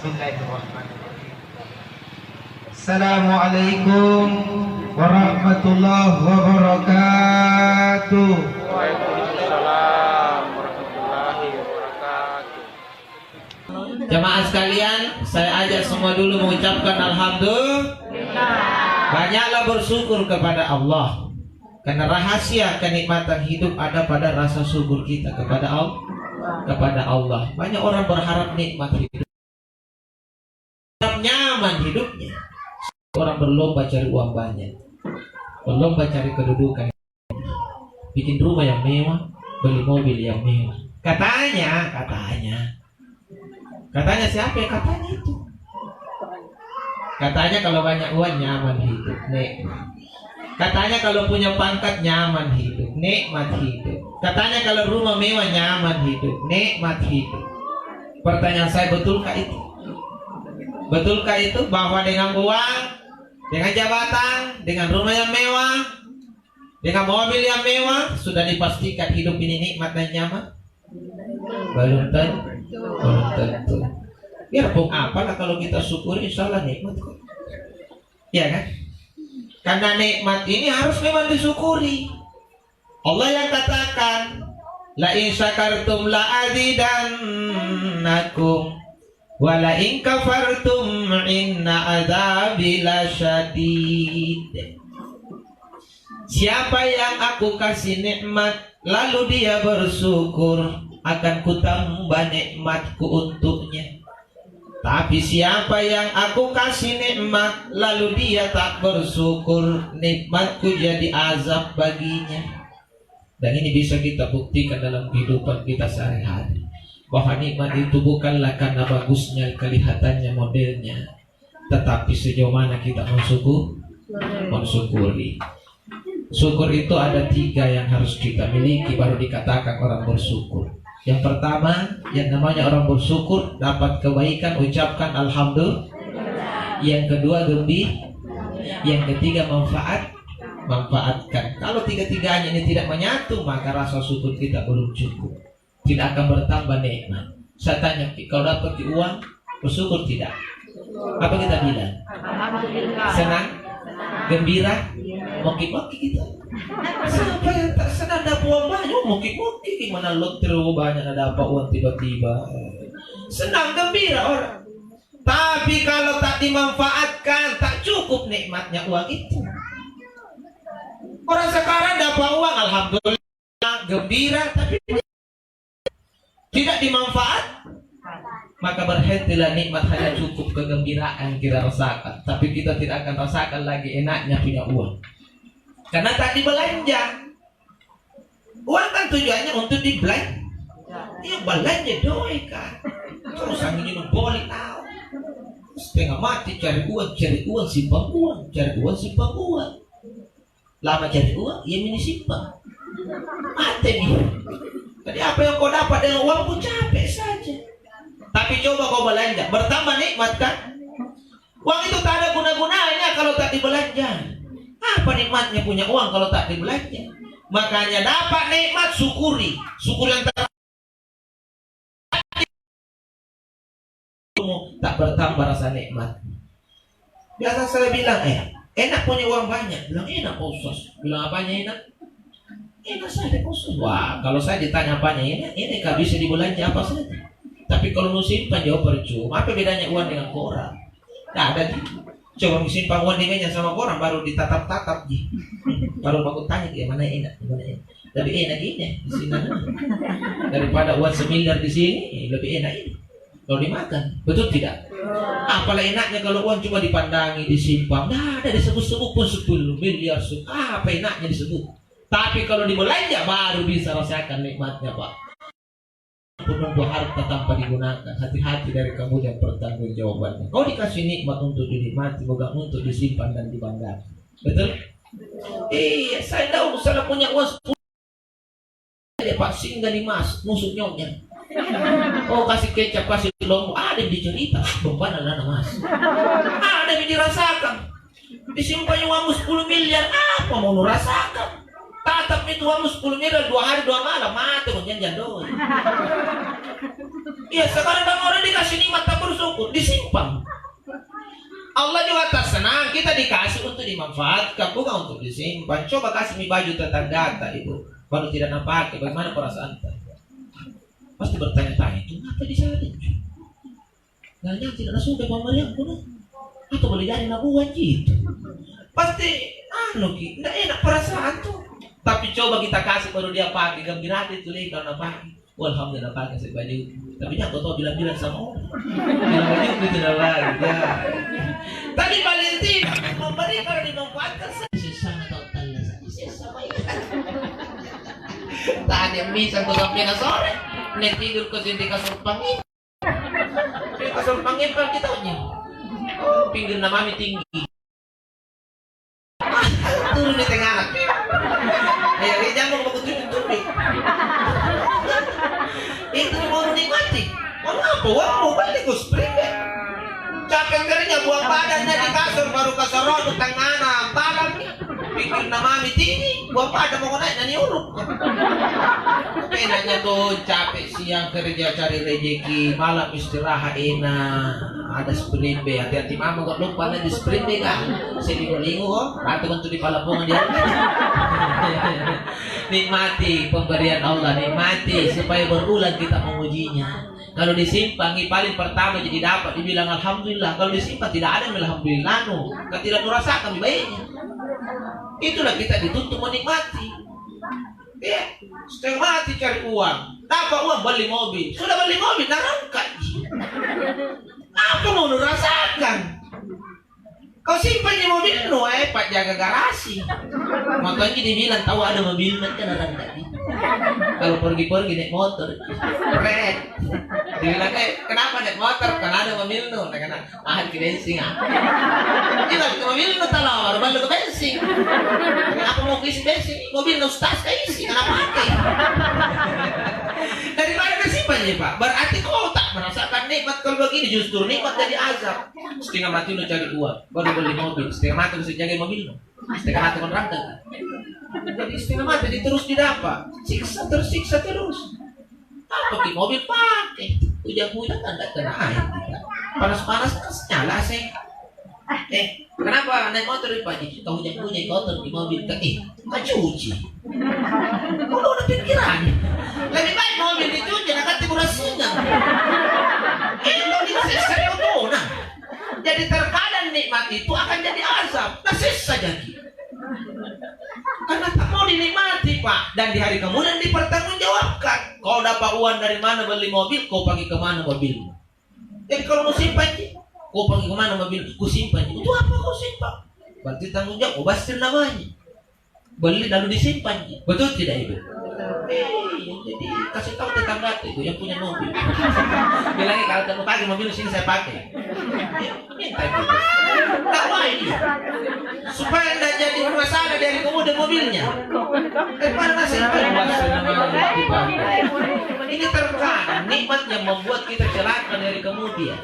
Bismillahirrahmanirrahim. Assalamualaikum warahmatullahi wabarakatuh. Waalaikumsalam warahmatullahi wabarakatuh. Jamaah sekalian, saya ajak semua dulu mengucapkan alhamdulillah. Banyaklah bersyukur kepada Allah. Karena rahasia kenikmatan hidup ada pada rasa syukur kita kepada Allah. Banyak orang berharap nikmat hidup, berharap nyaman hidupnya. Orang berlomba cari uang banyak, berlomba cari kedudukan, bikin rumah yang mewah, beli mobil yang mewah. Katanya siapa yang katanya itu? Katanya kalau banyak uang nyaman hidup, nikmat. Katanya kalau punya pangkat nyaman hidup, nikmat hidup. Katanya kalau rumah mewah nyaman hidup, nikmat hidup. Pertanyaan saya, betulkah itu? Betulkah itu bahwa dengan uang, dengan jabatan, dengan rumah yang mewah, dengan mobil yang mewah, sudah dipastikan hidup ini nikmat dan nyaman? Belum tentu. Biarpun apalah kalau kita syukuri, insya Allah nikmat kok. Ya kan? Karena nikmat ini harus memang disyukuri. Allah yang katakan, la in syakartum la azidannakum wa la in kafartum inna adzabi lasyadid. Siapa yang aku kasih nikmat lalu dia bersyukur, akan kutambah nikmatku untuknya. Tapi siapa yang aku kasih nikmat lalu dia tak bersyukur, nikmatku jadi azab baginya. Dan ini bisa kita buktikan dalam kehidupan kita sehari-hari, bahwa nikmat itu bukanlah karena bagusnya kelihatannya modelnya, tetapi sejauh mana kita mensyukuri. Syukur itu ada 3 yang harus kita miliki baru dikatakan orang bersyukur. Yang pertama, yang namanya orang bersyukur dapat kebaikan, ucapkan alhamdulillah. Yang kedua, gembira. Yang ketiga, manfaatkan. Kalau 3-tiganya ini tidak menyatu, maka rasa syukur kita belum cukup, tidak akan bertambah nikmat. Saya tanya, kalau dapat uang, bersyukur tidak? Apa kita bilang? Senang? Gembira? Moki-moki kita. Siapa yang tak senang dapat uang banyak? Moki-moki. Gimana lotre banyak dapat uang tiba-tiba? Senang, gembira orang. Tapi kalau tak dimanfaatkan, tak cukup nikmatnya uang itu. Orang sekarang dapat uang, alhamdulillah, gembira, tapi tidak dimanfaat, maka berhentilah nikmat hanya cukup kegembiraan kita rasakan. Tapi kita tidak akan rasakan lagi enaknya punya uang, karena tak dibelanja. Uang kan tujuannya untuk dibelanja. Iya, belanja doi kan. Terus angin boleh tahu. Setengah mati cari uang, simpan uang, simpan uang. Lama cari uang, ia ini simpan. Mati nih. Jadi apa yang kau dapat dengan uang pun capek saja. Tapi coba kau belanja, bertambah nikmat kan? Uang itu tak ada guna-gunanya kalau tak dibelanja. Apa nikmatnya punya uang kalau tak dibelanja? Makanya dapat nikmat, syukuri. Syukur yang tak bertambah rasa nikmat. Biasa saya bilang, enak punya uang banyak. Bilang enak Pak Ustaz. Bilang apanya enak? Enak saja Pak Ustaz. Wah, kalau saya ditanya apanya enak, ini kan bisa dibelanja apa saja. Tapi kalau mau simpan jauh percuma. Apa bedanya uang dengan koran? Tidak ada. Coba simpan uang dengannya sama koran, baru ditatap-tatap. Baru aku tanya dia mana enak, lebih enak ini di sini daripada uang 1 miliar di sini. Lebih enak ini kalau dimakan, betul tidak? Apalah enaknya kalau uang cuma dipandangi, disimpan, nah ada disebut-sebut pun 10 miliar. Apa enaknya disebut? Tapi kalau dibelanja baru bisa rasakan nikmatnya, Pak. Penunggu harta tanpa digunakan, hati-hati dari kamu yang bertanggung jawabannya. Kau dikasih nikmat untuk dinikmati, bukan untuk disimpan dan dibanggakan. Betul? Iya, saya tahu saya punya uang 10. Dia Pak singgah di Mas, musuh nyonya. Oh, kasih kecap, kasih lombok, ada yang dicerita, beban anak Mas. Ada yang dirasakan. Disimpan uangmu 10 miliar, apa mau lu rasakan? Tatap itu uangmu 10 miliar 2 hari 2 malam, mati mau jangan doang. Iya, sekarang orang dikasih nikmat tak bersyukur, disimpan. Allah juga tak senang kita dikasih untuk dimanfaatkan, bukan untuk disimpan. Coba kasih mi baju tetangga itu, baru tidak nak pakai, bagaimana perasaan tak? Pasti bertanya-tanya, itu apa di sana? Jangan tidak suka pemberian pun, atau boleh jadi nabuan gitu. Pasti, tidak enak perasaan tuh. Tapi coba kita kasih baru dia pakai, gembira itu lagi kalau nak pakai. Alhamdulillah pakai saya baju. Tapi jangan kau bilang-bilang sama orang. Bilang baju itu tidak lagi. Ya. Tadi paling tidak memberi kalau dimanfaatkan sesama atau tanda sesama itu. Tadi misal kau sampai ke sore, nek tidur ke sini kasur pangit. Kasur pangit kalau kita punya. Oh, pinggir nama mi tinggi. Turun di tengah anak. Ya, jangan mau tutup-tutup. Itu mau nikmati. Apa? Mau balik ke spring. Capek kerja buang badannya di kasur baru kasar di tengah anak. Badan pikir nama mi tinggi. Buang badan mau naik nani urut. Penanya tuh capek siang kerja cari rezeki, malam istirahat enak. Ada sprint be, hati-hati mama kok lupa di sprint be kan. Selingo-lingo kok, ratu kan tuh di palapungan dia. Nikmati pemberian Allah, nikmati supaya berulang kita memujinya. Kalau disimpan, paling pertama jadi dapat dibilang alhamdulillah. Kalau disimpan tidak ada alhamdulillah, tidak merasakan baiknya. Itulah kita dituntut menikmati. Ya, setengah mati cari uang, dapat uang beli mobil, sudah beli mobil, narangkat. Apa mau lu rasakan? Kau simpan di mobil lu, Pak jaga garasi. Makanya dibilang tahu ada mobil kan orang tadi. Kalau pergi-pergi naik motor, keren. Dibilang kenapa naik motor? Karena ada mobil lu, karena mahal ke bensin. Bilang ke mobil lu talawar, baru ke bensin. Apa mau isi bensin? Mobil lu stas ke isi, kenapa pakai? Daripada kesimpan ya Pak. Berarti kau tak merasakan nikmat kalau begini, justru nikmat jadi azab. Setengah mati lu cari uang, baru beli mobil. Setengah mati bisa jaga mobil lu. Setengah mati menerangkan. Jadi setengah mati terus didapat. Siksa tersiksa terus. Apa di mobil pakai? Hujan-hujan kan tak kena air. Panas-panas kan nyala sih. Kenapa naik motor dipakai? Kau hujan-hujan kotor di mobil kan? Tak cuci. Kau udah pikiran. Lebih baik mobil dicuci, nak kati kurasinya. Itu disiksa itu, nah. Jadi terkadang nikmat itu akan jadi azab. Nah sisa jadi. Karena tak mau dinikmati Pak. Dan di hari kemudian dipertanggungjawabkan. Kau dapat uang dari mana beli mobil, kau pergi kemana mobil. Jadi kalau mau simpan, kau pergi kemana mobil, kau simpan. Itu apa kau simpan? Berarti tanggung jawab, kau basir namanya. Beli lalu disimpan. Betul tidak Ibu? Jadi kasih tahu tetangga itu yang punya mobil. Bilangnya kalau kamu pakai mobil sini saya pakai. Minta juga. Tawain dia. Supaya tidak jadi masalah dari kemudian mobilnya. Daripada masih ini terkadang nikmat yang membuat kita celaka dari kemudian.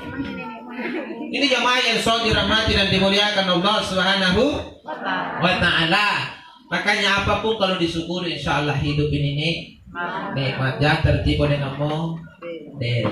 Ini jamaah yang sholat dirahmati dan dimuliakan Allah Subhanahu wa Ta'ala. Makanya apapun kalau disyukuri, insya Allah hidup ini nikmat. Jangan tertipu dengan model.